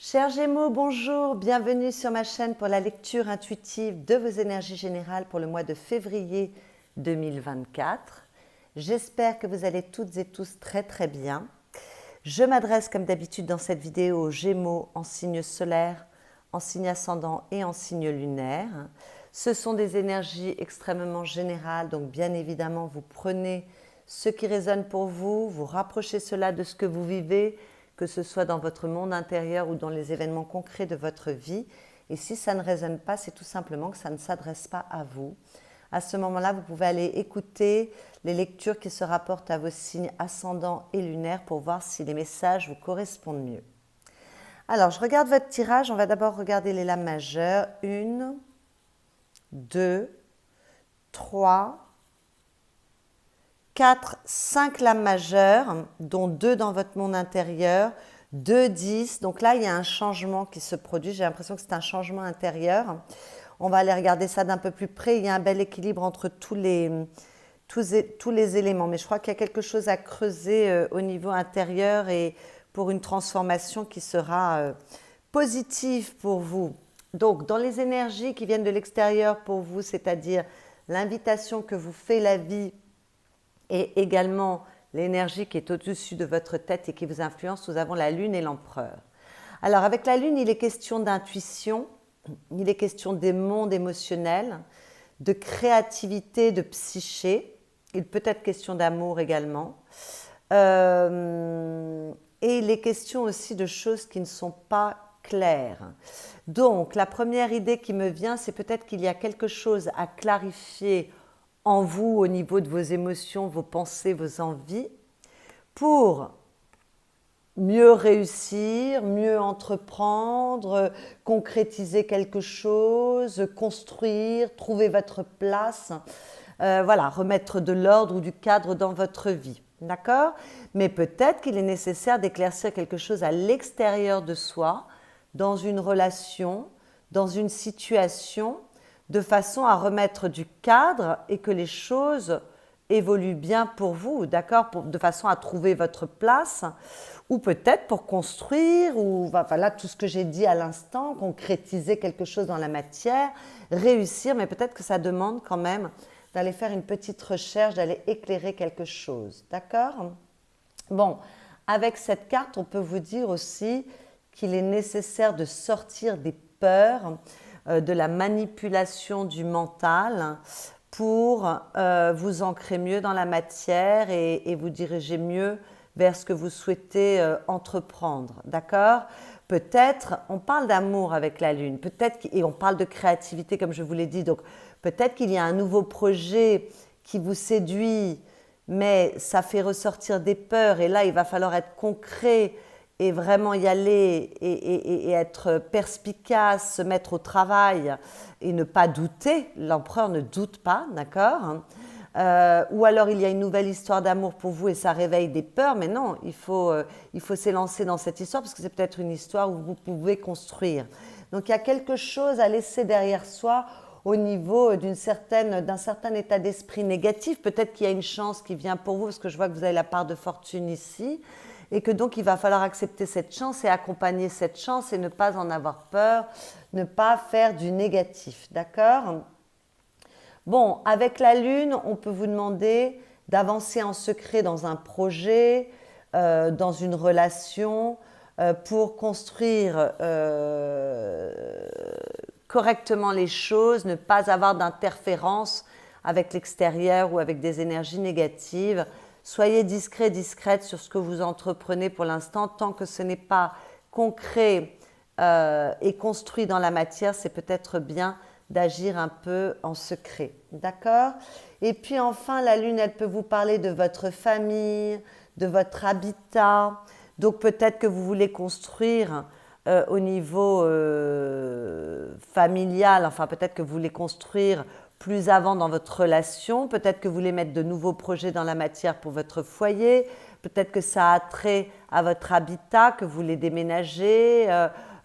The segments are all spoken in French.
Chers Gémeaux, bonjour, bienvenue sur ma chaîne pour la lecture intuitive de vos énergies générales pour le mois de février 2024. J'espère que vous allez toutes et tous très bien. Je m'adresse comme d'habitude dans cette vidéo aux Gémeaux en signe solaire, en signe ascendant et en signe lunaire. Ce sont des énergies extrêmement générales, donc bien évidemment vous prenez ce qui résonne pour vous, vous rapprochez cela de ce que vous vivez, que ce soit dans votre monde intérieur ou dans les événements concrets de votre vie. Et si ça ne résonne pas, c'est tout simplement que ça ne s'adresse pas à vous. À ce moment-là, vous pouvez aller écouter les lectures qui se rapportent à vos signes ascendants et lunaires pour voir si les messages vous correspondent mieux. Alors, je regarde votre tirage. On va d'abord regarder les lames majeures. 1, 2, 3, 4, 5 lames majeures, dont 2 dans votre monde intérieur, 2, 10. Donc là, il y a un changement qui se produit. J'ai l'impression que c'est un changement intérieur. On va aller regarder ça d'un peu plus près. Il y a un bel équilibre entre tous les éléments. Mais je crois qu'il y a quelque chose à creuser au niveau intérieur et pour une transformation qui sera positive pour vous. Donc, dans les énergies qui viennent de l'extérieur pour vous, c'est-à-dire l'invitation que vous fait la vie et également l'énergie qui est au-dessus de votre tête et qui vous influence, nous avons la Lune et l'Empereur. Alors avec la Lune, il est question d'intuition, il est question des mondes émotionnels, de créativité, de psyché, il peut être question d'amour également. Et il est question aussi de choses qui ne sont pas claires. Donc la première idée qui me vient, c'est peut-être qu'il y a quelque chose à clarifier en vous au niveau de vos émotions, vos pensées, vos envies, pour mieux réussir, mieux entreprendre, concrétiser quelque chose, construire, trouver votre place, voilà, remettre de l'ordre ou du cadre dans votre vie. D'accord? Mais peut-être qu'il est nécessaire d'éclaircir quelque chose à l'extérieur de soi, dans une relation, dans une situation, de façon à remettre du cadre et que les choses évoluent bien pour vous, d'accord, de façon à trouver votre place, ou peut-être pour construire, ou voilà, tout ce que j'ai dit à l'instant, concrétiser quelque chose dans la matière, réussir, mais peut-être que ça demande quand même d'aller faire une petite recherche, d'aller éclairer quelque chose, d'accord? Bon, avec cette carte, on peut vous dire aussi qu'il est nécessaire de sortir des peurs, de la manipulation du mental pour vous ancrer mieux dans la matière et vous diriger mieux vers ce que vous souhaitez entreprendre, d'accord? Peut-être, on parle d'amour avec la Lune, peut-être, et on parle de créativité comme je vous l'ai dit, donc peut-être qu'il y a un nouveau projet qui vous séduit, mais ça fait ressortir des peurs et là il va falloir être concret et vraiment y aller et être perspicace, se mettre au travail et ne pas douter. L'empereur ne doute pas, d'accord? Ou alors il y a une nouvelle histoire d'amour pour vous et ça réveille des peurs, mais non, il faut s'élancer dans cette histoire parce que c'est peut-être une histoire où vous pouvez construire. Donc il y a quelque chose à laisser derrière soi au niveau d'un certain état d'esprit négatif. Peut-être qu'il y a une chance qui vient pour vous parce que je vois que vous avez la part de fortune ici et que donc il va falloir accepter cette chance et accompagner cette chance et ne pas en avoir peur, ne pas faire du négatif, d'accord? Bon, avec la Lune, on peut vous demander d'avancer en secret dans un projet, dans une relation, pour construire correctement les choses, ne pas avoir d'interférence avec l'extérieur ou avec des énergies négatives. Soyez discret, discrète sur ce que vous entreprenez pour l'instant. Tant que ce n'est pas concret et construit dans la matière, c'est peut-être bien d'agir un peu en secret. D'accord? Et puis enfin, la Lune, elle peut vous parler de votre famille, de votre habitat. Donc peut-être que vous voulez construire au niveau familial, enfin peut-être que vous voulez construire plus avant dans votre relation, peut-être que vous voulez mettre de nouveaux projets dans la matière pour votre foyer, peut-être que ça a trait à votre habitat, que vous voulez déménager,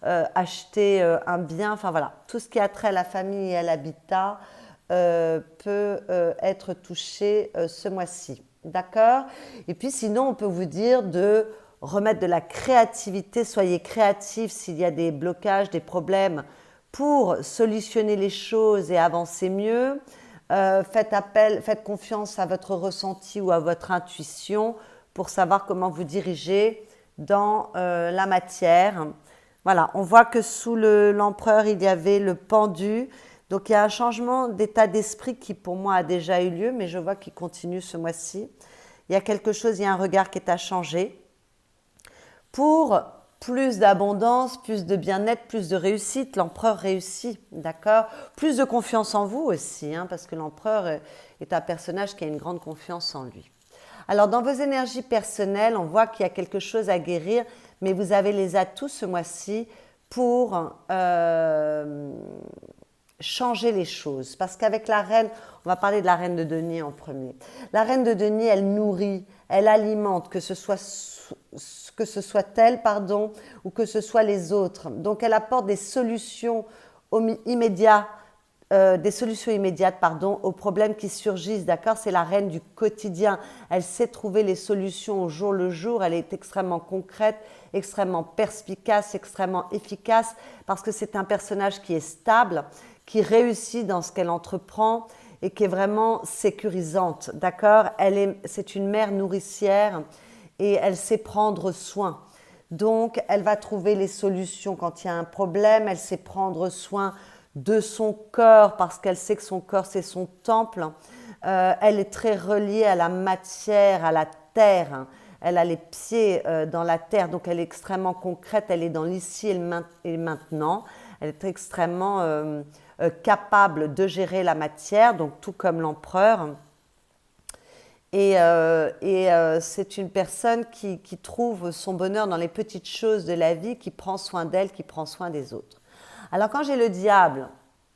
acheter un bien, enfin voilà, tout ce qui a trait à la famille et à l'habitat peut être touché ce mois-ci, d'accord? Et puis sinon, on peut vous dire de remettre de la créativité. Soyez créatifs s'il y a des blocages, des problèmes pour solutionner les choses et avancer mieux. Faites confiance à votre ressenti ou à votre intuition pour savoir comment vous diriger dans la matière. Voilà, on voit que sous l'empereur, il y avait le pendu. Donc il y a un changement d'état d'esprit qui pour moi a déjà eu lieu, mais je vois qu'il continue ce mois-ci. Il y a quelque chose, il y a un regard qui est à changer. Pour plus d'abondance, plus de bien-être, plus de réussite, l'empereur réussit, d'accord? Plus de confiance en vous aussi, hein, parce que l'empereur est un personnage qui a une grande confiance en lui. Alors dans vos énergies personnelles, on voit qu'il y a quelque chose à guérir, mais vous avez les atouts ce mois-ci pour changer les choses. Parce qu'avec la reine, on va parler de la reine de denier en premier. La reine de denier, elle nourrit, elle alimente, que ce soit elle, ou que ce soit les autres. Donc elle apporte des solutions immédiates, aux problèmes qui surgissent, d'accord? C'est la reine du quotidien. Elle sait trouver les solutions au jour le jour. Elle est extrêmement concrète, extrêmement perspicace, extrêmement efficace, parce que c'est un personnage qui est stable, qui réussit dans ce qu'elle entreprend et qui est vraiment sécurisante, d'accord? C'est une mère nourricière et elle sait prendre soin. Donc, elle va trouver les solutions quand il y a un problème, elle sait prendre soin de son corps parce qu'elle sait que son corps, c'est son temple. Elle est très reliée à la matière, à la terre. Elle a les pieds dans la terre, donc elle est extrêmement concrète, elle est dans l'ici et le maintenant. Elle est extrêmement capable de gérer la matière, donc tout comme l'empereur. Et c'est une personne qui trouve son bonheur dans les petites choses de la vie, qui prend soin d'elle, qui prend soin des autres. Alors quand j'ai le diable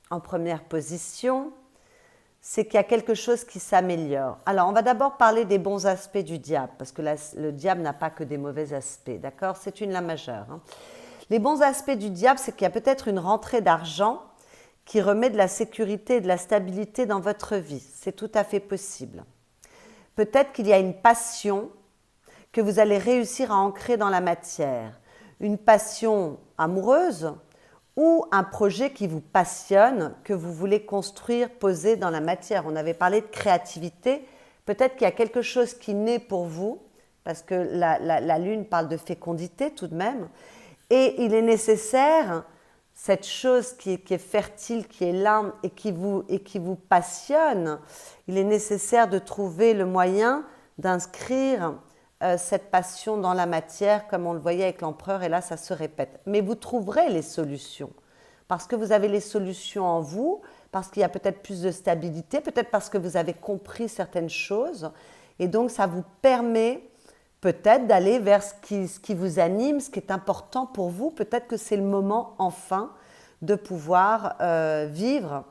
en première position, c'est qu'il y a quelque chose qui s'améliore. Alors on va d'abord parler des bons aspects du diable, parce que le diable n'a pas que des mauvais aspects, d'accord? C'est une la majeure. Hein. Les bons aspects du diable, c'est qu'il y a peut-être une rentrée d'argent qui remet de la sécurité et de la stabilité dans votre vie. C'est tout à fait possible. Peut-être qu'il y a une passion que vous allez réussir à ancrer dans la matière. Une passion amoureuse ou un projet qui vous passionne, que vous voulez construire, poser dans la matière. On avait parlé de créativité. Peut-être qu'il y a quelque chose qui naît pour vous, parce que la lune parle de fécondité tout de même. Et il est nécessaire, cette chose qui est fertile, qui est là et qui vous passionne, il est nécessaire de trouver le moyen d'inscrire cette passion dans la matière, comme on le voyait avec l'empereur, et là ça se répète. Mais vous trouverez les solutions, parce que vous avez les solutions en vous, parce qu'il y a peut-être plus de stabilité, peut-être parce que vous avez compris certaines choses, et donc ça vous permet peut-être d'aller vers ce qui vous anime, ce qui est important pour vous. Peut-être que c'est le moment enfin de pouvoir vivre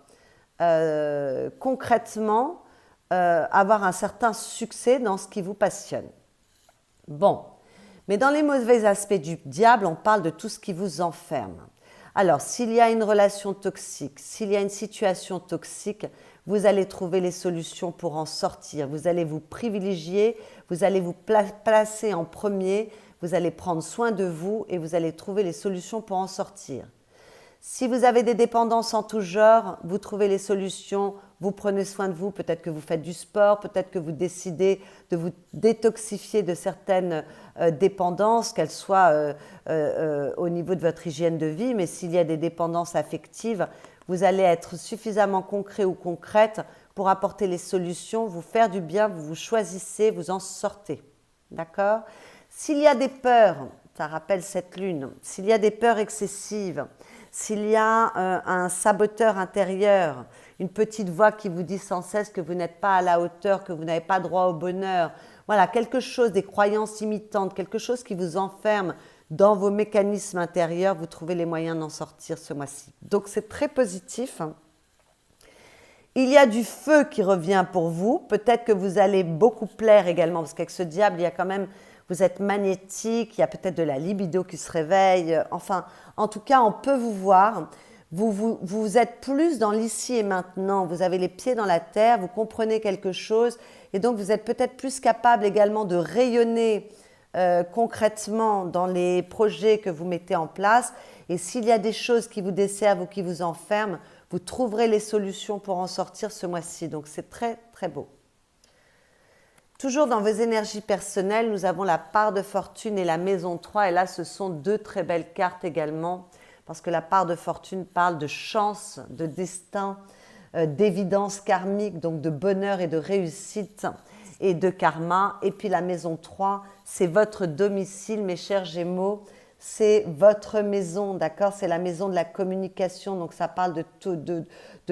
concrètement, avoir un certain succès dans ce qui vous passionne. Bon, mais dans les mauvais aspects du diable, on parle de tout ce qui vous enferme. Alors, s'il y a une relation toxique, s'il y a une situation toxique, vous allez trouver les solutions pour en sortir. Vous allez vous privilégier, vous allez vous placer en premier, vous allez prendre soin de vous et vous allez trouver les solutions pour en sortir. Si vous avez des dépendances en tout genre, vous trouvez les solutions, vous prenez soin de vous, peut-être que vous faites du sport, peut-être que vous décidez de vous détoxifier de certaines dépendances, qu'elles soient au niveau de votre hygiène de vie, mais s'il y a des dépendances affectives, vous allez être suffisamment concret ou concrète pour apporter les solutions, vous faire du bien, vous vous choisissez, vous en sortez. D'accord? S'il y a des peurs, ça rappelle cette lune, s'il y a des peurs excessives, s'il y a un saboteur intérieur, une petite voix qui vous dit sans cesse que vous n'êtes pas à la hauteur, que vous n'avez pas droit au bonheur, voilà, quelque chose, des croyances imitantes, quelque chose qui vous enferme dans vos mécanismes intérieurs, vous trouvez les moyens d'en sortir ce mois-ci. Donc c'est très positif. Il y a du feu qui revient pour vous, peut-être que vous allez beaucoup plaire également, parce qu'avec ce diable, il y a quand même, vous êtes magnétique, il y a peut-être de la libido qui se réveille, enfin, en tout cas, on peut vous voir, vous êtes plus dans l'ici et maintenant, vous avez les pieds dans la terre, vous comprenez quelque chose, et donc vous êtes peut-être plus capable également de rayonner concrètement dans les projets que vous mettez en place. Et s'il y a des choses qui vous desservent ou qui vous enferment, vous trouverez les solutions pour en sortir ce mois-ci. Donc c'est très très beau. Toujours dans vos énergies personnelles, nous avons la part de fortune et la maison 3. Et là, ce sont deux très belles cartes également. Parce que la part de fortune parle de chance, de destin, d'évidence karmique, donc de bonheur et de réussite et de karma. Et puis la maison 3, c'est votre domicile, mes chers Gémeaux. C'est votre maison, d'accord? C'est la maison de la communication. Donc ça parle de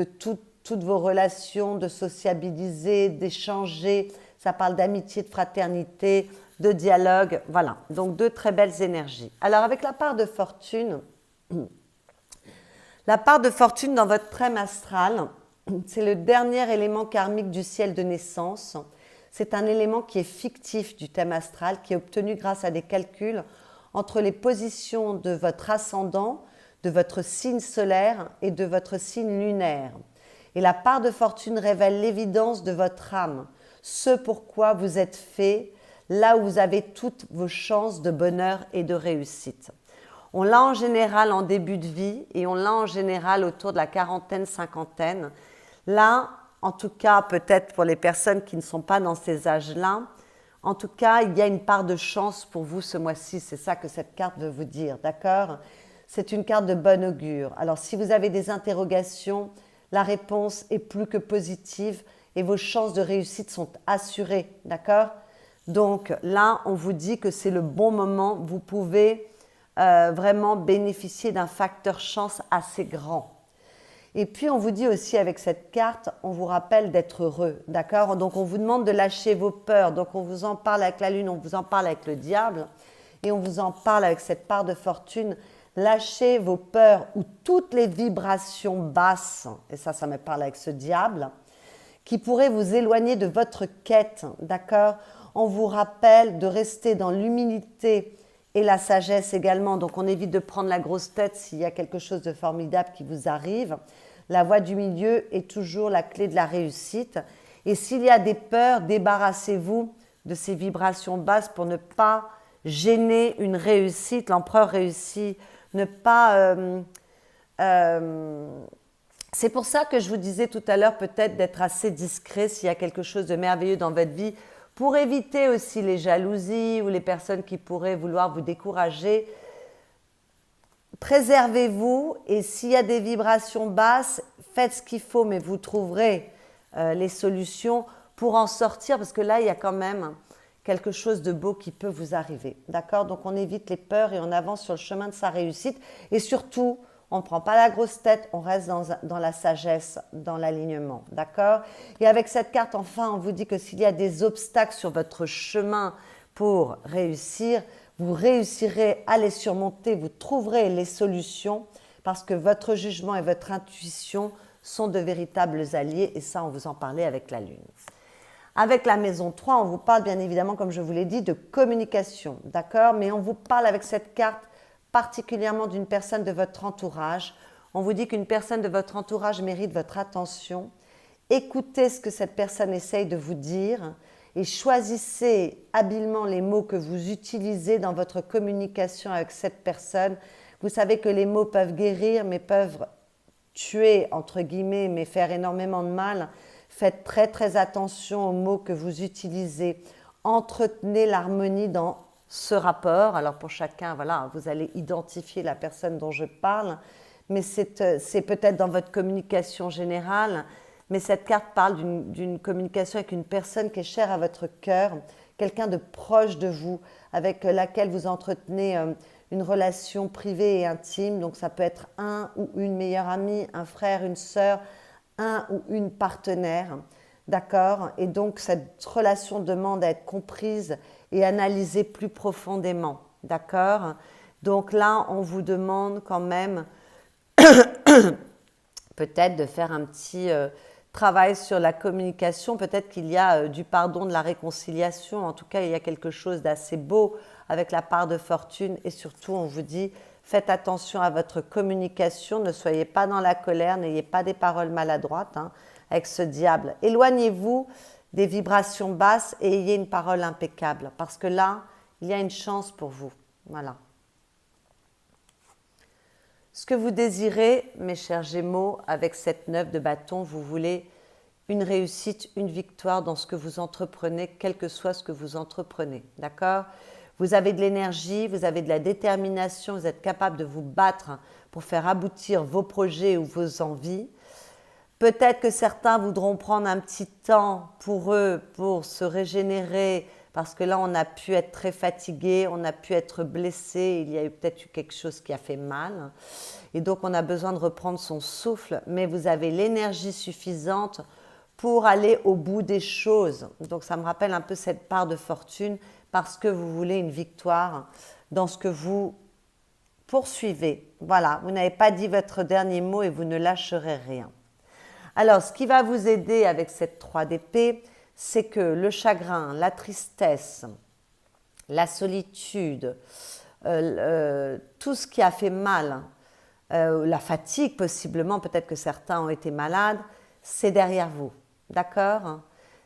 toutes vos relations, de sociabiliser, d'échanger. Ça parle d'amitié, de fraternité, de dialogue. Voilà, donc deux très belles énergies. Alors avec la part de fortune, dans votre thème astral, c'est le dernier élément karmique du ciel de naissance. C'est un élément qui est fictif du thème astral, qui est obtenu grâce à des calculs entre les positions de votre ascendant, de votre signe solaire et de votre signe lunaire. Et la part de fortune révèle l'évidence de votre âme, ce pourquoi vous êtes fait, là où vous avez toutes vos chances de bonheur et de réussite. On l'a en général en début de vie et on l'a en général autour de la quarantaine, cinquantaine. Là, en tout cas, peut-être pour les personnes qui ne sont pas dans ces âges-là, en tout cas, il y a une part de chance pour vous ce mois-ci. C'est ça que cette carte veut vous dire, d'accord? C'est une carte de bon augure. Alors, si vous avez des interrogations, la réponse est plus que positive et vos chances de réussite sont assurées, d'accord? Donc là, on vous dit que c'est le bon moment. Vous pouvez vraiment bénéficier d'un facteur chance assez grand. Et puis, on vous dit aussi avec cette carte, on vous rappelle d'être heureux, d'accord? Donc, on vous demande de lâcher vos peurs. Donc, on vous en parle avec la lune, on vous en parle avec le diable et on vous en parle avec cette part de fortune. Lâchez vos peurs ou toutes les vibrations basses, et ça me parle avec ce diable, qui pourraient vous éloigner de votre quête, d'accord? On vous rappelle de rester dans l'humilité et la sagesse également. Donc, on évite de prendre la grosse tête s'il y a quelque chose de formidable qui vous arrive. La voie du milieu est toujours la clé de la réussite. Et s'il y a des peurs, débarrassez-vous de ces vibrations basses pour ne pas gêner une réussite. L'empereur réussit. Ne pas... c'est pour ça que je vous disais tout à l'heure peut-être d'être assez discret s'il y a quelque chose de merveilleux dans votre vie, pour éviter aussi les jalousies ou les personnes qui pourraient vouloir vous décourager. Préservez-vous et s'il y a des vibrations basses, faites ce qu'il faut, mais vous trouverez les solutions pour en sortir, parce que là, il y a quand même quelque chose de beau qui peut vous arriver. D'accord? Donc, on évite les peurs et on avance sur le chemin de sa réussite. Et surtout, on ne prend pas la grosse tête, on reste dans la sagesse, dans l'alignement. D'accord? Et avec cette carte, enfin, on vous dit que s'il y a des obstacles sur votre chemin pour réussir, vous réussirez à les surmonter, vous trouverez les solutions parce que votre jugement et votre intuition sont de véritables alliés et ça, on vous en parlait avec la Lune. Avec la maison 3, on vous parle bien évidemment, comme je vous l'ai dit, de communication, d'accord? Mais on vous parle avec cette carte particulièrement d'une personne de votre entourage. On vous dit qu'une personne de votre entourage mérite votre attention. Écoutez ce que cette personne essaye de vous dire et choisissez habilement les mots que vous utilisez dans votre communication avec cette personne. Vous savez que les mots peuvent guérir, mais peuvent tuer, entre guillemets, mais faire énormément de mal. Faites très très attention aux mots que vous utilisez. Entretenez l'harmonie dans ce rapport. Alors pour chacun, voilà, vous allez identifier la personne dont je parle, mais c'est peut-être dans votre communication générale, mais cette carte parle d'une communication avec une personne qui est chère à votre cœur, quelqu'un de proche de vous, avec laquelle vous entretenez une relation privée et intime. Donc ça peut être un ou une meilleure amie, un frère, une sœur, un ou une partenaire, d'accord? Et donc cette relation demande à être comprise et analysée plus profondément, d'accord? Donc là, on vous demande quand même peut-être de faire un petit travail sur la communication. Peut-être qu'il y a du pardon, de la réconciliation. En tout cas, il y a quelque chose d'assez beau avec la part de fortune. Et surtout, on vous dit, faites attention à votre communication. Ne soyez pas dans la colère, n'ayez pas des paroles maladroites avec ce diable. Éloignez-vous des vibrations basses et ayez une parole impeccable. Parce que là, Il y a une chance pour vous. Voilà. Ce que vous désirez, mes chers Gémeaux, avec cette 9 de bâton, vous voulez une réussite, une victoire dans ce que vous entreprenez, quel que soit ce que vous entreprenez. D'accord? Vous avez de l'énergie, vous avez de la détermination, vous êtes capable de vous battre pour faire aboutir vos projets ou vos envies. Peut-être que certains voudront prendre un petit temps pour eux, pour se régénérer, parce que là, on a pu être très fatigué, on a pu être blessé, il y a eu peut-être eu quelque chose qui a fait mal. Et donc, on a besoin de reprendre son souffle, mais vous avez l'énergie suffisante pour aller au bout des choses. Donc, ça me rappelle un peu cette part de fortune, parce que vous voulez une victoire dans ce que vous poursuivez. Voilà, vous n'avez pas dit votre dernier mot et vous ne lâcherez rien. Alors, ce qui va vous aider avec cette 3 d'épée, c'est que le chagrin, la tristesse, la solitude, tout ce qui a fait mal, la fatigue possiblement, peut-être que certains ont été malades, c'est derrière vous. D'accord?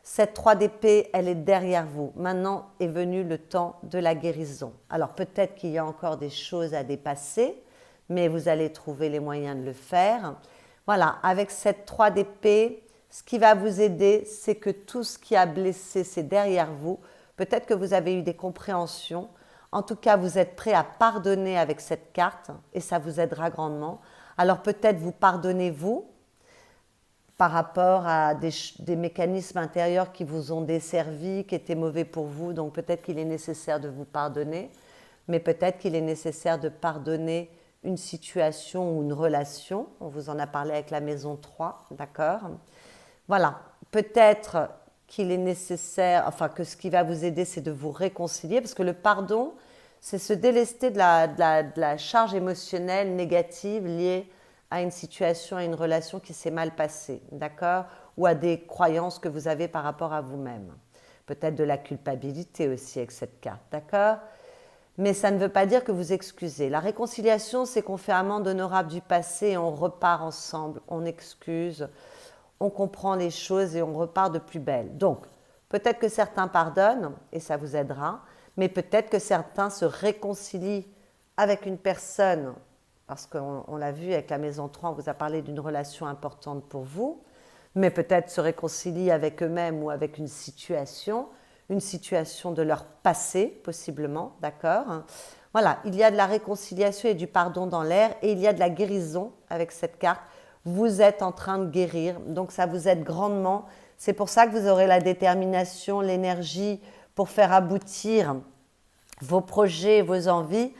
Cette 3 d'épée, elle est derrière vous. Maintenant est venu le temps de la guérison. Alors peut-être qu'il y a encore des choses à dépasser, mais vous allez trouver les moyens de le faire. Voilà, avec cette 3 d'épée, ce qui va vous aider, c'est que tout ce qui a blessé, c'est derrière vous. Peut-être que vous avez eu des compréhensions. En tout cas, vous êtes prêt à pardonner avec cette carte et ça vous aidera grandement. Alors peut-être vous pardonnez-vous par rapport à des mécanismes intérieurs qui vous ont desservi, qui étaient mauvais pour vous. Donc peut-être qu'il est nécessaire de vous pardonner, mais peut-être qu'il est nécessaire de pardonner une situation ou une relation. On vous en a parlé avec la maison 3, d'accord? Voilà, peut-être qu'il est nécessaire, enfin que ce qui va vous aider, c'est de vous réconcilier, parce que le pardon, c'est se délester de la charge émotionnelle négative liée à une situation, à une relation qui s'est mal passée, d'accord? Ou à des croyances que vous avez par rapport à vous-même. Peut-être de la culpabilité aussi avec cette carte, d'accord? Mais ça ne veut pas dire que vous excusez. La réconciliation, c'est qu'on fait amende honorable du passé et on repart ensemble, on excuse, on comprend les choses et on repart de plus belle. Donc, peut-être que certains pardonnent et ça vous aidera, mais peut-être que certains se réconcilient avec une personne, parce qu'on l'a vu avec la maison 3, on vous a parlé d'une relation importante pour vous, mais peut-être se réconcilient avec eux-mêmes ou avec une situation de leur passé, possiblement, d'accord? Voilà, il y a de la réconciliation et du pardon dans l'air, et il y a de la guérison avec cette carte. Vous êtes en train de guérir, donc ça vous aide grandement. C'est pour ça que vous aurez la détermination, l'énergie pour faire aboutir vos projets, vos envies,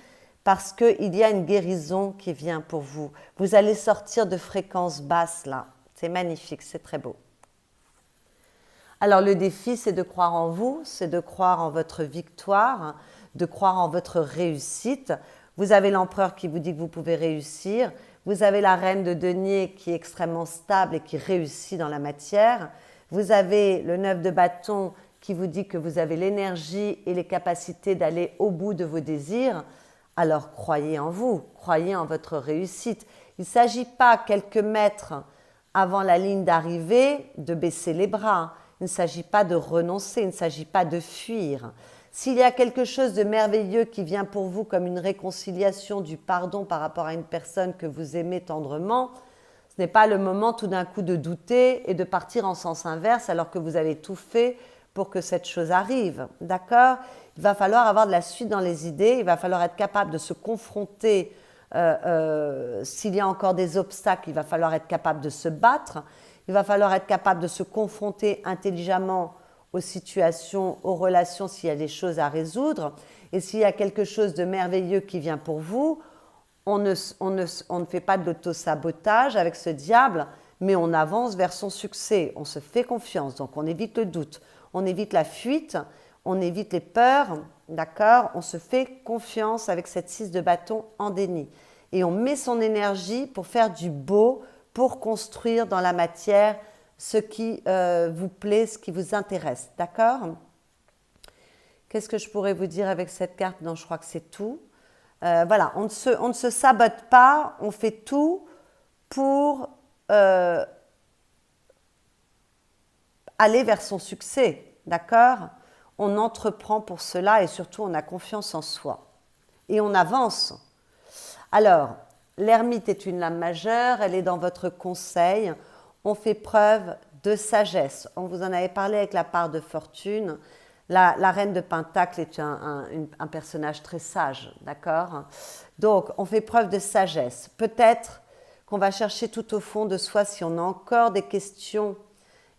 parce qu'il y a une guérison qui vient pour vous. Vous allez sortir de fréquences basses là. C'est magnifique, c'est très beau. Alors le défi, c'est de croire en vous, c'est de croire en votre victoire, de croire en votre réussite. Vous avez l'empereur qui vous dit que vous pouvez réussir. Vous avez la reine de denier qui est extrêmement stable et qui réussit dans la matière. Vous avez le 9 de bâton qui vous dit que vous avez l'énergie et les capacités d'aller au bout de vos désirs. Alors croyez en vous, croyez en votre réussite. Il ne s'agit pas quelques mètres avant la ligne d'arrivée de baisser les bras. Il ne s'agit pas de renoncer, il ne s'agit pas de fuir. S'il y a quelque chose de merveilleux qui vient pour vous comme une réconciliation, du pardon par rapport à une personne que vous aimez tendrement, ce n'est pas le moment tout d'un coup de douter et de partir en sens inverse alors que vous avez tout fait pour que cette chose arrive. D'accord? Il va falloir avoir de la suite dans les idées, il va falloir être capable de se confronter. S'il y a encore des obstacles, il va falloir être capable de se battre. Il va falloir être capable de se confronter intelligemment aux situations, aux relations, s'il y a des choses à résoudre. Et s'il y a quelque chose de merveilleux qui vient pour vous, on ne fait pas de l'auto-sabotage avec ce diable, mais on avance vers son succès. On se fait confiance, donc on évite le doute, on évite la fuite, on évite les peurs, d'accord? On se fait confiance avec cette 6 de bâton en déni. Et on met son énergie pour faire du beau, pour construire dans la matière ce qui vous plaît, ce qui vous intéresse, d'accord? Qu'est-ce que je pourrais vous dire avec cette carte? Non, je crois que c'est tout. Voilà, on ne se sabote pas, on fait tout pour aller vers son succès, d'accord? on entreprend pour cela et surtout on a confiance en soi. Et on avance. Alors, l'ermite est une lame majeure, elle est dans votre conseil. On fait preuve de sagesse. On vous en avait parlé avec la part de fortune. La reine de Pentacle est un personnage très sage, d'accord? Donc, on fait preuve de sagesse. Peut-être qu'on va chercher tout au fond de soi, si on a encore des questions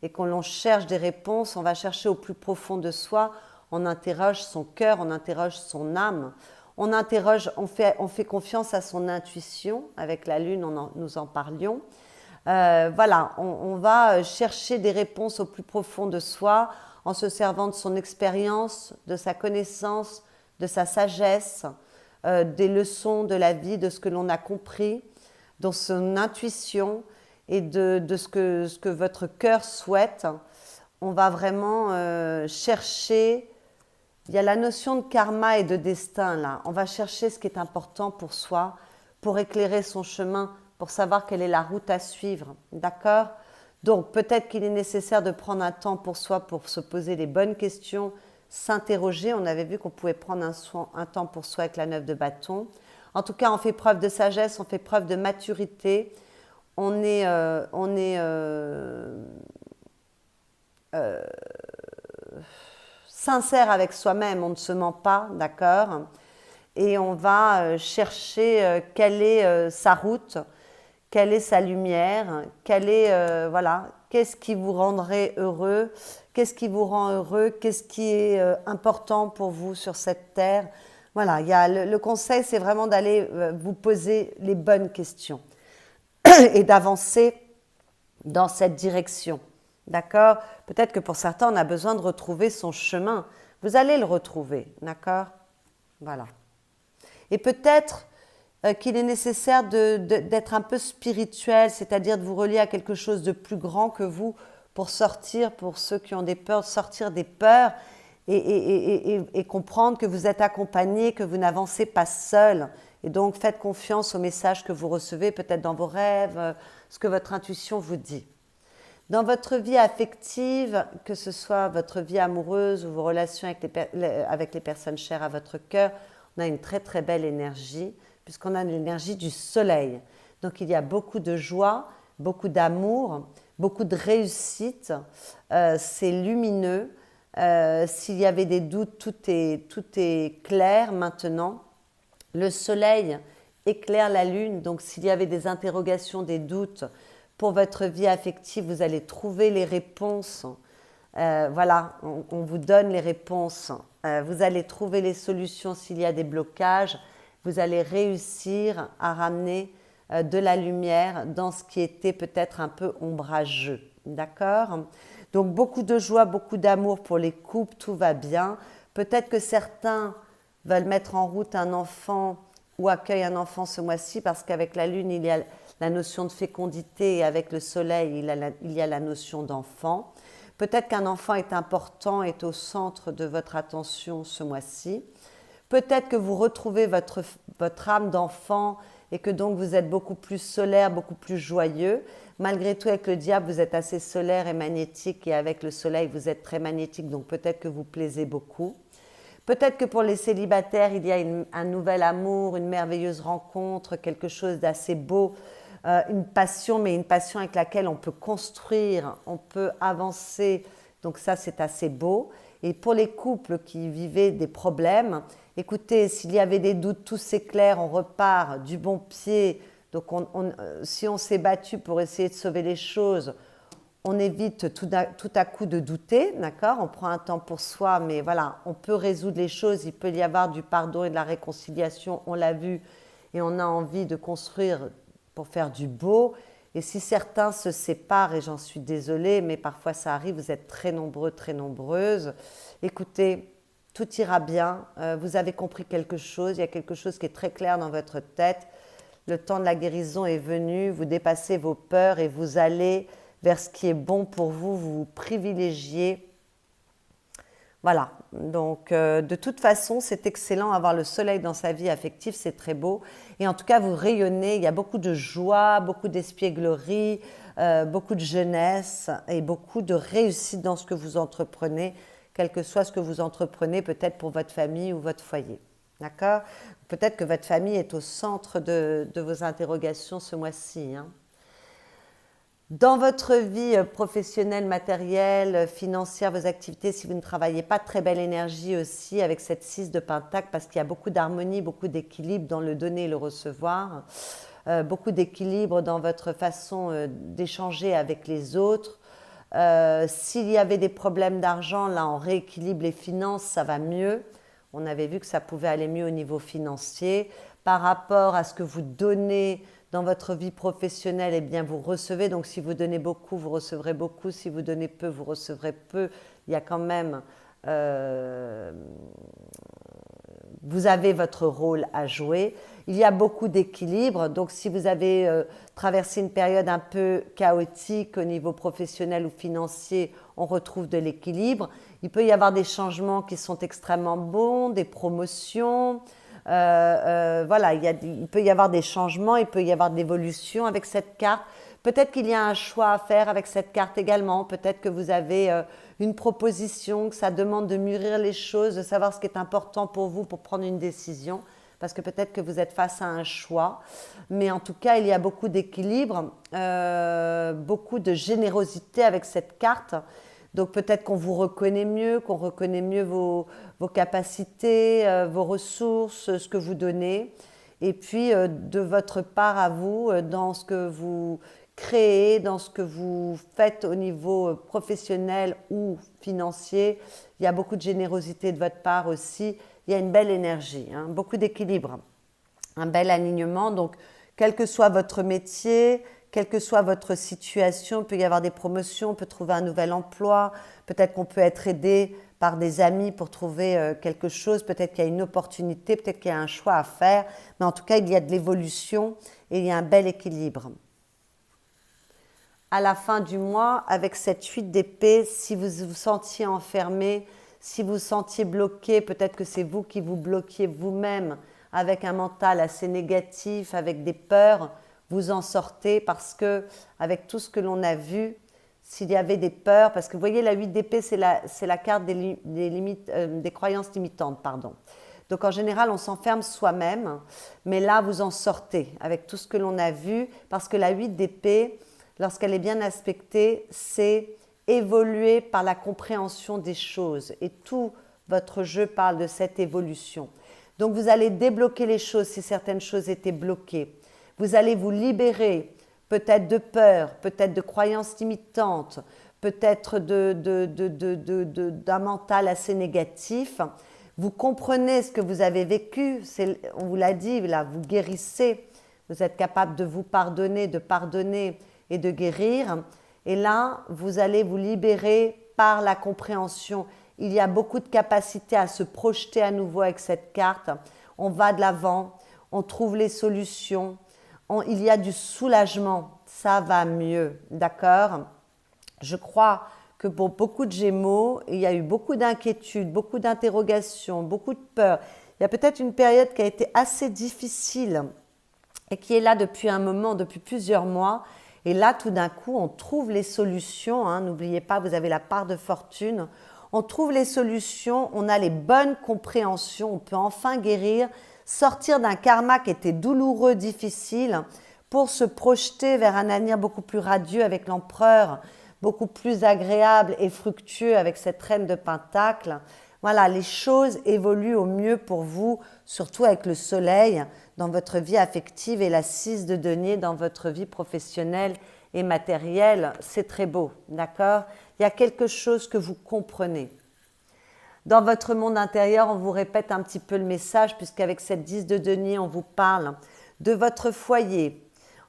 et qu'on cherche des réponses, on va chercher au plus profond de soi, on interroge son cœur, on interroge son âme, on fait confiance à son intuition. Avec la lune, nous en parlions. Voilà, on va chercher des réponses au plus profond de soi en se servant de son expérience, de sa connaissance, de sa sagesse, des leçons de la vie, de ce que l'on a compris, de son intuition et de ce que votre cœur souhaite. On va vraiment chercher. Il y a la notion de karma et de destin là. On va chercher ce qui est important pour soi, pour éclairer son chemin, pour savoir quelle est la route à suivre. D'accord? Donc peut-être qu'il est nécessaire de prendre un temps pour soi, pour se poser les bonnes questions, s'interroger. On avait vu qu'on pouvait prendre un temps pour soi avec la 9 de bâton. En tout cas, on fait preuve de sagesse, on fait preuve de maturité. On est sincère avec soi-même, on ne se ment pas, d'accord? Et on va chercher quelle est sa route, quelle est sa lumière, voilà, qu'est-ce qui vous rendrait heureux, qu'est-ce qui vous rend heureux, qu'est-ce qui est important pour vous sur cette terre. Voilà, le conseil, c'est vraiment d'aller vous poser les bonnes questions et d'avancer dans cette direction. D'accord? Peut-être que pour certains, on a besoin de retrouver son chemin. Vous allez le retrouver. D'accord? Voilà. Et peut-être qu'il est nécessaire d'être un peu spirituel, c'est-à-dire de vous relier à quelque chose de plus grand que vous pour sortir, pour ceux qui ont des peurs, sortir des peurs et comprendre que vous êtes accompagné, que vous n'avancez pas seul. Et donc, faites confiance aux messages que vous recevez, peut-être dans vos rêves, ce que votre intuition vous dit. Dans votre vie affective, que ce soit votre vie amoureuse ou vos relations avec les personnes chères à votre cœur, on a une très très belle énergie, puisqu'on a l'énergie du soleil. Donc il y a beaucoup de joie, beaucoup d'amour, beaucoup de réussite, c'est lumineux. S'il y avait des doutes, tout est clair maintenant. Le soleil éclaire la lune, donc s'il y avait des interrogations, des doutes, pour votre vie affective, vous allez trouver les réponses. Voilà, on vous donne les réponses. Vous allez trouver les solutions s'il y a des blocages. Vous allez réussir à ramener de la lumière dans ce qui était peut-être un peu ombrageux. D'accord? Donc beaucoup de joie, beaucoup d'amour pour les couples, tout va bien. Peut-être que certains veulent mettre en route un enfant ou accueillent un enfant ce mois-ci parce qu'avec la lune, il y a la notion de fécondité et avec le soleil, il y a la notion d'enfant. Peut-être qu'un enfant est important, est au centre de votre attention ce mois-ci. Peut-être que vous retrouvez votre âme d'enfant et que donc vous êtes beaucoup plus solaire, beaucoup plus joyeux. Malgré tout, avec le diable, vous êtes assez solaire et magnétique et avec le soleil, vous êtes très magnétique, donc peut-être que vous plaisez beaucoup. Peut-être que pour les célibataires, il y a un nouvel amour, une merveilleuse rencontre, quelque chose d'assez beau, une passion, mais une passion avec laquelle on peut construire, on peut avancer. Donc ça, c'est assez beau. Et pour les couples qui vivaient des problèmes, écoutez, s'il y avait des doutes, tout s'éclaire, on repart du bon pied. Donc si on s'est battu pour essayer de sauver les choses, on évite tout à coup de douter, d'accord? On prend un temps pour soi, mais voilà, on peut résoudre les choses, il peut y avoir du pardon et de la réconciliation, on l'a vu, et on a envie de construire pour faire du beau. Et si certains se séparent, et j'en suis désolée, mais parfois ça arrive, vous êtes très nombreux, très nombreuses, écoutez, tout ira bien, vous avez compris quelque chose, il y a quelque chose qui est très clair dans votre tête, le temps de la guérison est venu, vous dépassez vos peurs et vous allez vers ce qui est bon pour vous, vous vous privilégiez. Voilà, donc de toute façon, c'est excellent, avoir le soleil dans sa vie affective, c'est très beau. Et en tout cas, vous rayonnez, il y a beaucoup de joie, beaucoup d'espièglerie, beaucoup de jeunesse et beaucoup de réussite dans ce que vous entreprenez, quel que soit ce que vous entreprenez, peut-être pour votre famille ou votre foyer. D'accord? Peut-être que votre famille est au centre de vos interrogations ce mois-ci, hein. Dans votre vie professionnelle, matérielle, financière, vos activités, si vous ne travaillez pas, très belle énergie aussi avec cette 6 de Pentacle parce qu'il y a beaucoup d'harmonie, beaucoup d'équilibre dans le donner et le recevoir, beaucoup d'équilibre dans votre façon d'échanger avec les autres. S'il y avait des problèmes d'argent, là on rééquilibre les finances, ça va mieux. On avait vu que ça pouvait aller mieux au niveau financier. Par rapport à ce que vous donnez dans votre vie professionnelle, eh bien vous recevez. Donc si vous donnez beaucoup, vous recevrez beaucoup. Si vous donnez peu, vous recevrez peu. Il y a quand même... vous avez votre rôle à jouer. Il y a beaucoup d'équilibre. Donc si vous avez traversé une période un peu chaotique au niveau professionnel ou financier, on retrouve de l'équilibre. Il peut y avoir des changements qui sont extrêmement bons, des promotions. Voilà, il peut y avoir des changements, il peut y avoir de l'évolution avec cette carte. Peut-être qu'il y a un choix à faire avec cette carte également. Peut-être que vous avez une proposition, que ça demande de mûrir les choses, de savoir ce qui est important pour vous pour prendre une décision. Parce que peut-être que vous êtes face à un choix. Mais en tout cas, il y a beaucoup d'équilibre, beaucoup de générosité avec cette carte. Donc peut-être qu'on vous reconnaît mieux, qu'on reconnaît mieux vos capacités, vos ressources, ce que vous donnez. Et puis de votre part à vous, dans ce que vous créez, dans ce que vous faites au niveau professionnel ou financier, il y a beaucoup de générosité de votre part aussi. Il y a une belle énergie, hein, beaucoup d'équilibre, un bel alignement. Donc quel que soit votre métier, quelle que soit votre situation, il peut y avoir des promotions, on peut trouver un nouvel emploi, peut-être qu'on peut être aidé par des amis pour trouver quelque chose, peut-être qu'il y a une opportunité, peut-être qu'il y a un choix à faire, mais en tout cas, il y a de l'évolution et il y a un bel équilibre. À la fin du mois, avec cette 8 d'épée, si vous vous sentiez enfermé, si vous vous sentiez bloqué, peut-être que c'est vous qui vous bloquiez vous-même avec un mental assez négatif, avec des peurs, vous en sortez parce que avec tout ce que l'on a vu, s'il y avait des peurs, parce que vous voyez la 8 d'épée, c'est la carte des limites, des croyances limitantes, pardon. Donc en général, on s'enferme soi-même, mais là, vous en sortez avec tout ce que l'on a vu, parce que la 8 d'épée, lorsqu'elle est bien aspectée, c'est évoluer par la compréhension des choses. Et tout votre jeu parle de cette évolution. Donc vous allez débloquer les choses si certaines choses étaient bloquées. Vous allez vous libérer peut-être de peur, peut-être de croyances limitantes, peut-être d'un mental assez négatif. Vous comprenez ce que vous avez vécu, on vous l'a dit, là, vous guérissez, vous êtes capable de vous pardonner, et de guérir. Et là, vous allez vous libérer par la compréhension. Il y a beaucoup de capacité à se projeter à nouveau avec cette carte. On va de l'avant, on trouve les solutions. Il y a du soulagement, ça va mieux, d'accord? Je crois que pour beaucoup de Gémeaux, il y a eu beaucoup d'inquiétudes, beaucoup d'interrogations, beaucoup de peurs. Il y a peut-être une période qui a été assez difficile et qui est là depuis un moment, depuis plusieurs mois. Et là, tout d'un coup, on trouve les solutions, hein. N'oubliez pas, vous avez la part de fortune. On trouve les solutions, on a les bonnes compréhensions, on peut enfin guérir, sortir d'un karma qui était douloureux, difficile, pour se projeter vers un avenir beaucoup plus radieux avec l'empereur, beaucoup plus agréable et fructueux avec cette reine de Pentacle. Voilà, les choses évoluent au mieux pour vous, surtout avec le soleil dans votre vie affective et la 6 de denier dans votre vie professionnelle et matérielle. C'est très beau, d'accord? Il y a quelque chose que vous comprenez. Dans votre monde intérieur, on vous répète un petit peu le message, puisqu'avec cette 10 de denier, on vous parle de votre foyer.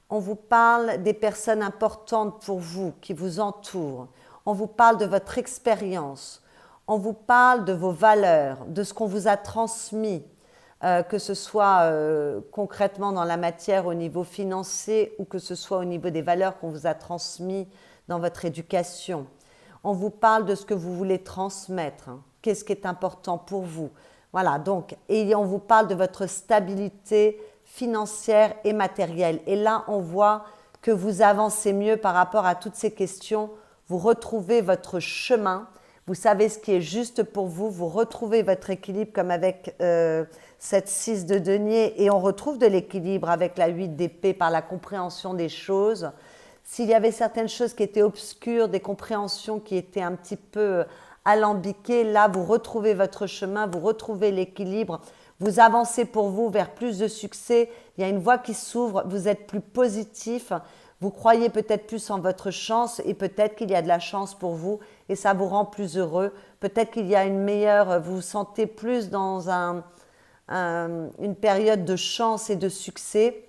On vous parle des personnes importantes pour vous, qui vous entourent. On vous parle de votre expérience. On vous parle de vos valeurs, de ce qu'on vous a transmis, que ce soit concrètement dans la matière au niveau financier ou que ce soit au niveau des valeurs qu'on vous a transmises dans votre éducation. On vous parle de ce que vous voulez transmettre, hein. Qu'est-ce qui est important pour vous. Voilà, donc, et on vous parle de votre stabilité financière et matérielle. Et là, on voit que vous avancez mieux par rapport à toutes ces questions. Vous retrouvez votre chemin, vous savez ce qui est juste pour vous, vous retrouvez votre équilibre comme avec cette 6 de denier et on retrouve de l'équilibre avec la 8 d'épée par la compréhension des choses. S'il y avait certaines choses qui étaient obscures, des compréhensions qui étaient un petit peu alambiquées, là vous retrouvez votre chemin, vous retrouvez l'équilibre, vous avancez pour vous vers plus de succès, il y a une voie qui s'ouvre, vous êtes plus positif, vous croyez peut-être plus en votre chance et peut-être qu'il y a de la chance pour vous et ça vous rend plus heureux. Peut-être qu'il y a une meilleure, vous vous sentez plus dans une période de chance et de succès.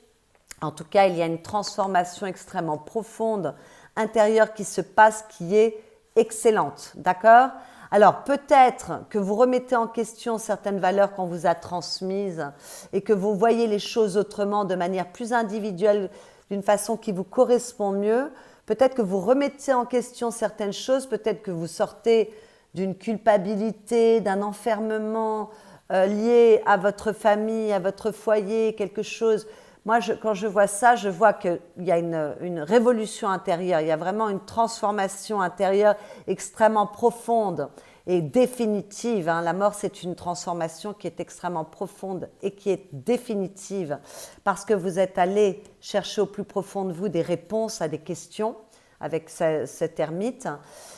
En tout cas, il y a une transformation extrêmement profonde intérieure qui se passe, qui est excellente. D'accord ? Alors, peut-être que vous remettez en question certaines valeurs qu'on vous a transmises et que vous voyez les choses autrement, de manière plus individuelle, d'une façon qui vous correspond mieux. Peut-être que vous remettez en question certaines choses, peut-être que vous sortez d'une culpabilité, d'un enfermement lié à votre famille, à votre foyer, quelque chose. Moi, quand je vois ça, je vois qu'il y a une révolution intérieure, il y a vraiment une transformation intérieure extrêmement profonde et définitive. La mort, c'est une transformation qui est extrêmement profonde et qui est définitive parce que vous êtes allé chercher au plus profond de vous des réponses à des questions avec cet ermite.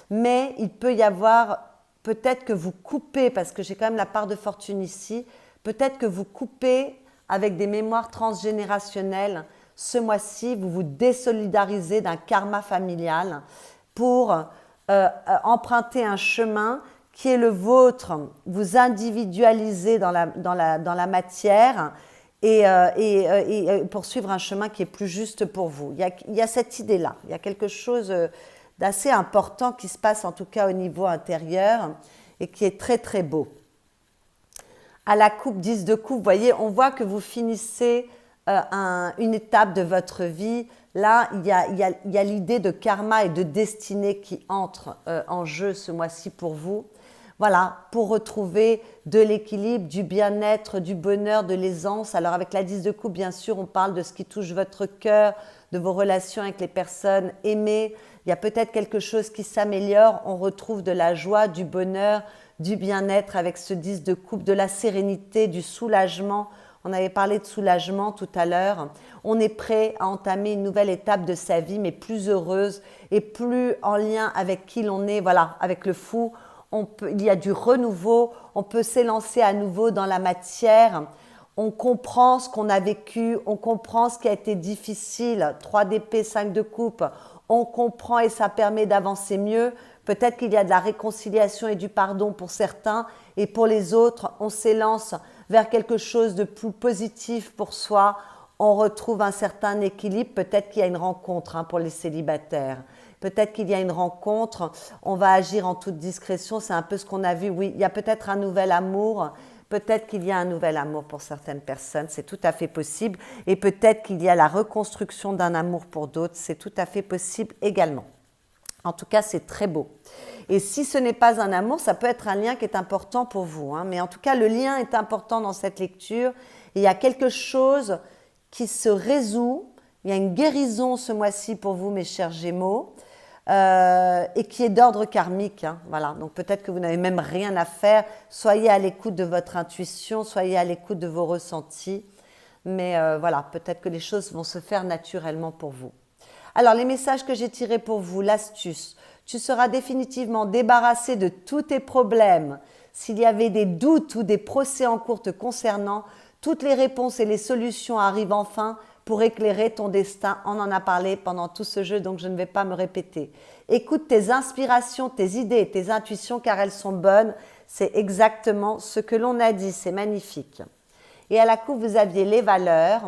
Mais il peut y avoir, peut-être que vous coupez, parce que j'ai quand même la part de fortune ici, peut-être que vous coupez avec des mémoires transgénérationnelles. Ce mois-ci, vous vous désolidarisez d'un karma familial pour emprunter un chemin qui est le vôtre, vous individualisez dans la matière et poursuivre un chemin qui est plus juste pour vous. Il y a cette idée-là, il y a quelque chose d'assez important qui se passe en tout cas au niveau intérieur et qui est très très beau. À la coupe 10 de coupe, vous voyez, on voit que vous finissez une étape de votre vie. Là, il y a l'idée de karma et de destinée qui entre en jeu ce mois-ci pour vous. Voilà, pour retrouver de l'équilibre, du bien-être, du bonheur, de l'aisance. Alors avec la 10 de coupe, bien sûr, on parle de ce qui touche votre cœur, de vos relations avec les personnes aimées. Il y a peut-être quelque chose qui s'améliore. On retrouve de la joie, du bonheur, du bien-être avec ce 10 de coupe, de la sérénité, du soulagement. On avait parlé de soulagement tout à l'heure. On est prêt à entamer une nouvelle étape de sa vie, mais plus heureuse et plus en lien avec qui l'on est. Voilà, avec le fou, il y a du renouveau. On peut s'élancer à nouveau dans la matière. On comprend ce qu'on a vécu, on comprend ce qui a été difficile. 3 d'épée, 5 de coupe. On comprend et ça permet d'avancer mieux. Peut-être qu'il y a de la réconciliation et du pardon pour certains et pour les autres, on s'élance vers quelque chose de plus positif pour soi. On retrouve un certain équilibre. Peut-être qu'il y a une rencontre pour les célibataires. Peut-être qu'il y a une rencontre. On va agir en toute discrétion. C'est un peu ce qu'on a vu. Oui, il y a peut-être un nouvel amour. Peut-être qu'il y a un nouvel amour pour certaines personnes. C'est tout à fait possible. Et peut-être qu'il y a la reconstruction d'un amour pour d'autres. C'est tout à fait possible également. En tout cas, c'est très beau. Et si ce n'est pas un amour, ça peut être un lien qui est important pour vous. Mais en tout cas, le lien est important dans cette lecture. Et il y a quelque chose qui se résout. Il y a une guérison ce mois-ci pour vous, mes chers Gémeaux, et qui est d'ordre karmique. Voilà. Donc peut-être que vous n'avez même rien à faire. Soyez à l'écoute de votre intuition, soyez à l'écoute de vos ressentis. Mais voilà, peut-être que les choses vont se faire naturellement pour vous. Alors, les messages que j'ai tirés pour vous, l'astuce. Tu seras définitivement débarrassé de tous tes problèmes. S'il y avait des doutes ou des procès en cours te concernant, toutes les réponses et les solutions arrivent enfin pour éclairer ton destin. On en a parlé pendant tout ce jeu, donc je ne vais pas me répéter. Écoute tes inspirations, tes idées et tes intuitions car elles sont bonnes. C'est exactement ce que l'on a dit, c'est magnifique. Et à la coupe, vous aviez les valeurs.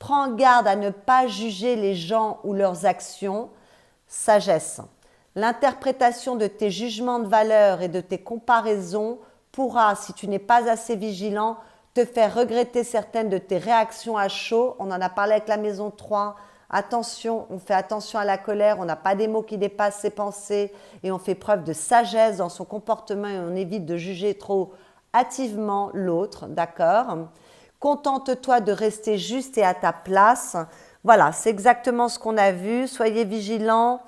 Prends garde à ne pas juger les gens ou leurs actions. Sagesse. L'interprétation de tes jugements de valeur et de tes comparaisons pourra, si tu n'es pas assez vigilant, te faire regretter certaines de tes réactions à chaud. On en a parlé avec la maison 3. Attention, on fait attention à la colère, on n'a pas des mots qui dépassent ses pensées et on fait preuve de sagesse dans son comportement et on évite de juger trop hâtivement l'autre, d'accord ? Contente-toi de rester juste et à ta place. Voilà, c'est exactement ce qu'on a vu. Soyez vigilants.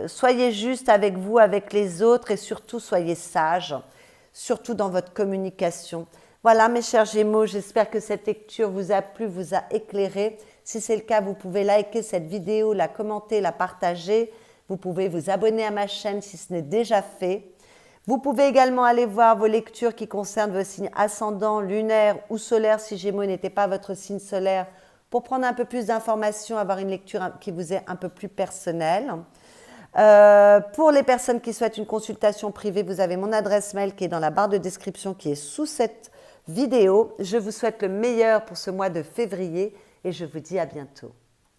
Soyez juste avec vous, avec les autres et surtout soyez sages, surtout dans votre communication. Voilà mes chers Gémeaux, j'espère que cette lecture vous a plu, vous a éclairé. Si c'est le cas, vous pouvez liker cette vidéo, la commenter, la partager. Vous pouvez vous abonner à ma chaîne si ce n'est déjà fait. Vous pouvez également aller voir vos lectures qui concernent vos signes ascendants, lunaires ou solaires si Gémeaux n'était pas votre signe solaire pour prendre un peu plus d'informations, avoir une lecture qui vous est un peu plus personnelle. Pour les personnes qui souhaitent une consultation privée, vous avez mon adresse mail qui est dans la barre de description qui est sous cette vidéo. Je vous souhaite le meilleur pour ce mois de février et je vous dis à bientôt.